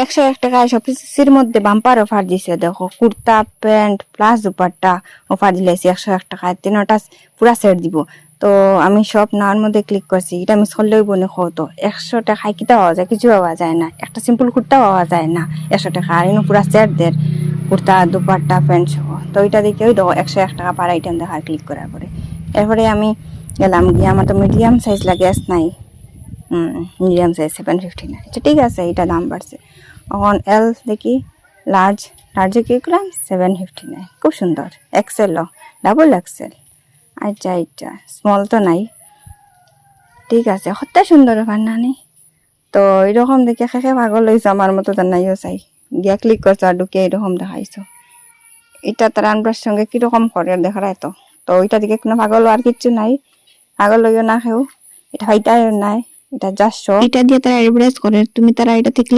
101 টাকা শপিসির মধ্যে bumper offer দিছে। দেখো kurta pant plus dupatta offer দিলাইছে 101 টাকায়, তিনটা পুরা সেট দিব। তো আমি সব নার মধ্যে ক্লিক করছি, এটা মিস করলেই বনে তো 100 টাকায় কিতা পাওয়া যায়? কিছু পাওয়া যায় না, একটা সিম্পল কুর্তা পাওয়া যায় না 100 টাকা, আর ইনো পুরা সেট দের কুর্তা দুপাট্টা প্যান্ট সহ। তো এটা দেখে ওই দেখো 101 টাকা পার আইটেম দেখা ক্লিক করার পরে। এরপরে আমি গেলাম গিয়ে, আমার তো মিডিয়াম সাইজ লাগে, এস নাই, মিডিয়াম সাইজ 759। আচ্ছা ঠিক আছে, এটা দাম বাড়ছে। এখন এল দেখি, লার্জে কি করলাম 759, খুব সুন্দর। এক্সেলও, ডাবল এক্সেল। আচ্ছা এটা স্মল তো নাই, ঠিক আছে, সত্যি সুন্দর বানানি। তো এরকম দেখে খেখে পাগল হয়েছে, আমার মতো তো নাইও চাই গিয়া ক্লিক করছো আর ঢুকে এরকম দেখাইছো। এটা তার আনবার সঙ্গে কিরকম করে দেখা তো। তো ওইটা দিকে কোনো পাগল আর কিচ্ছু নাই, পাগল হইও না কেউ, এটা হইতাই নাই, এটা জাস্ট এটা দিয়ে তারা অ্যাডভার্টাইজ করে, তুমি তারা এটা থেকে